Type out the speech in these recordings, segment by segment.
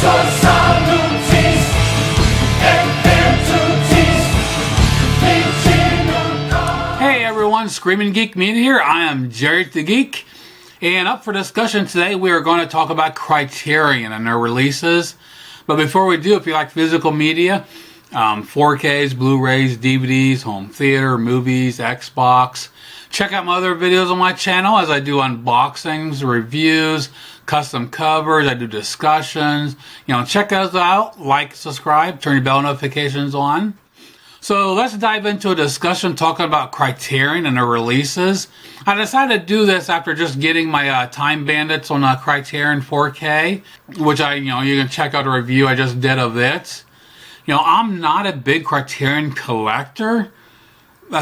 Hey everyone, Screaming Geek Media here. I am Jared the Geek, and up for discussion today we are going to talk about Criterion and their releases. But before we do, if you like physical media, 4Ks, Blu-rays, DVDs, home theater, movies, Xbox, check out my other videos on my channel as I do unboxings, reviews, custom covers, I do discussions. Check those out, like, subscribe, turn your bell notifications on. So let's dive into a discussion talking about Criterion and their releases. I decided to do this after just getting my Time Bandits on Criterion 4K, which you can check out a review I just did of it. I'm not a big Criterion collector,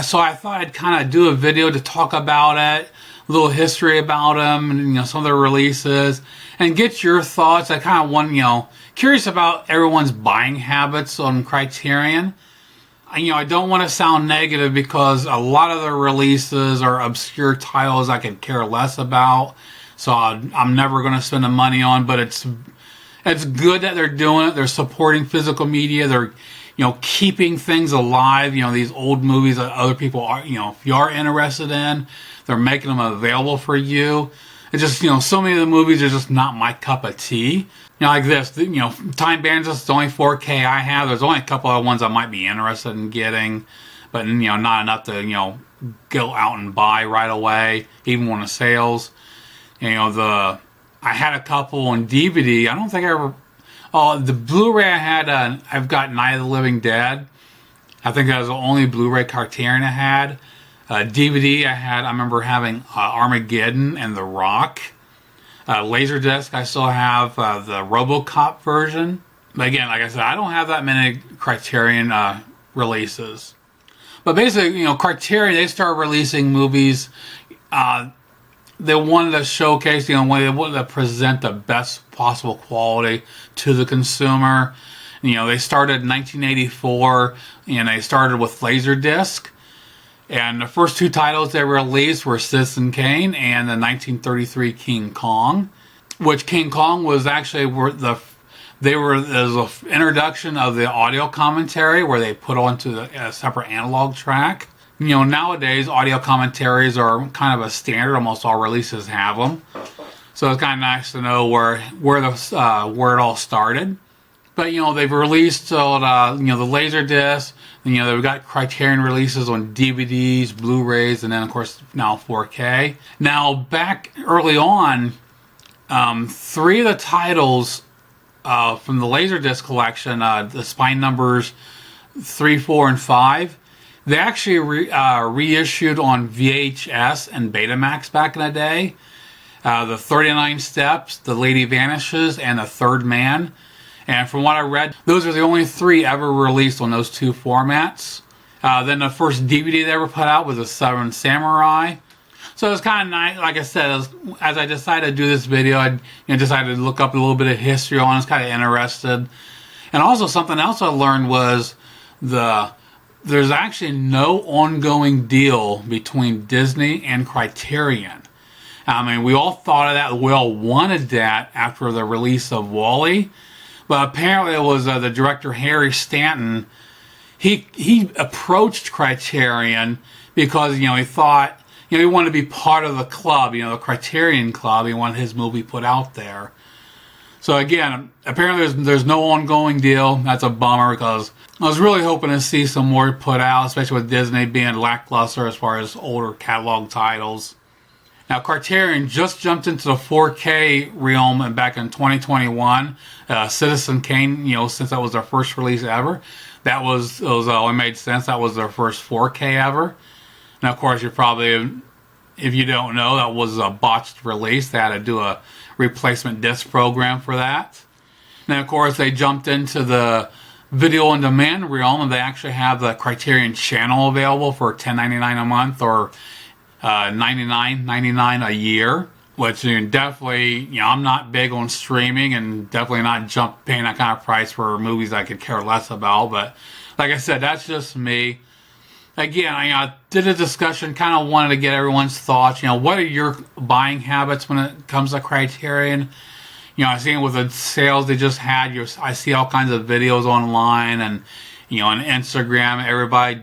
so I thought I'd kind of do a video to talk about it, a little history about them, and some of their releases, and get your thoughts. I kind of want, curious about everyone's buying habits on Criterion. I don't want to sound negative because a lot of their releases are obscure titles I could care less about, so I'm never going to spend the money on, but it's good that they're doing it. They're supporting physical media. They're, keeping things alive. These old movies that other people are, if you are interested in, they're making them available for you. It's just, so many of the movies are just not my cup of tea. Like this, Time Bandits is the only 4K I have. There's only a couple of ones I might be interested in getting, but, not enough to, go out and buy right away, even when the sales. I had a couple on DVD. I don't think I ever... Oh, the Blu-ray I had, I've got Night of the Living Dead. I think that was the only Blu-ray Criterion I had. DVD I remember having Armageddon and The Rock. Laserdisc I still have the RoboCop version. But again, like I said, I don't have that many Criterion releases. But basically, Criterion, they started releasing movies. They wanted to showcase, they wanted to present the best possible quality to the consumer. They started in 1984, and they started with Laserdisc. And the first two titles they released were Citizen Kane and the 1933 King Kong, which King Kong was actually the introduction of the audio commentary where they put onto a separate analog track. Nowadays audio commentaries are kind of a standard. Almost all releases have them, so it's kind of nice to know where it all started. But they've released the Laserdisc. They've got Criterion releases on DVDs, Blu-rays, and then of course now 4K. Now back early on, three of the titles from the Laserdisc collection, the spine numbers 3, 4, and 5, they actually reissued on VHS and Betamax back in the day. The 39 Steps, The Lady Vanishes, and The Third Man. And from what I read, those are the only three ever released on those two formats. Then the first DVD they ever put out was The Seven Samurai. So it's kind of nice. Like I said, as I decided to do this video, I decided to look up a little bit of history on it. I was kind of interested. And also something else I learned was there's actually no ongoing deal between Disney and Criterion. I mean, we all thought of that. We all wanted that after the release of WALL-E. But apparently it was the director Harry Stanton. He approached Criterion because, he thought, he wanted to be part of the club, the Criterion Club. He wanted his movie put out there. So again, apparently there's no ongoing deal. That's a bummer because I was really hoping to see some more put out, especially with Disney being lackluster as far as older catalog titles. Now, Criterion just jumped into the 4K realm and back in 2021. Citizen Kane, since that was their first release ever, it only made sense. That was their first 4K ever. Now, of course, you're probably, if you don't know, that was a botched release. They had to do a replacement disc program for that. Now, of course, they jumped into the video on demand realm, and they actually have the Criterion channel available for $10.99 a month or $99.99 a year, which definitely, I'm not big on streaming and definitely not paying that kind of price for movies I could care less about. But like I said, that's just me. Again, I did a discussion, kind of wanted to get everyone's thoughts. What are your buying habits when it comes to Criterion? You know, I see with the sales they just had. I see all kinds of videos online and, you know, on Instagram, everybody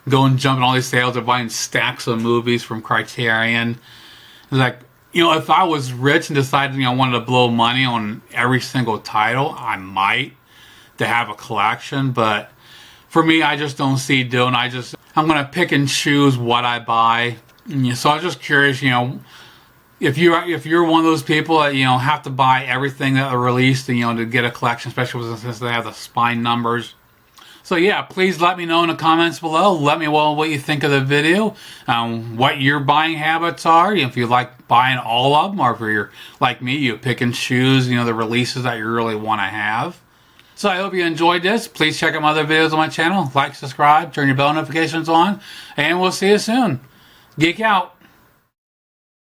going jumping all these sales. They're buying stacks of movies from Criterion. It's like, you know, if I was rich and decided, you know, I wanted to blow money on every single title, I might to have a collection. But for me, I just don't see doing. I'm gonna pick and choose what I buy. So I was just curious, you know, if you're one of those people that, you know, have to buy everything that are released, you know, to get a collection, especially since they have the spine numbers. So yeah, please let me know in the comments below. Let me know what you think of the video, what your buying habits are. If you like buying all of them, or if you're like me, you pick and choose, you know, the releases that you really want to have. So I hope you enjoyed this. Please check out my other videos on my channel. Like, subscribe, turn your bell notifications on, and we'll see you soon. Geek out.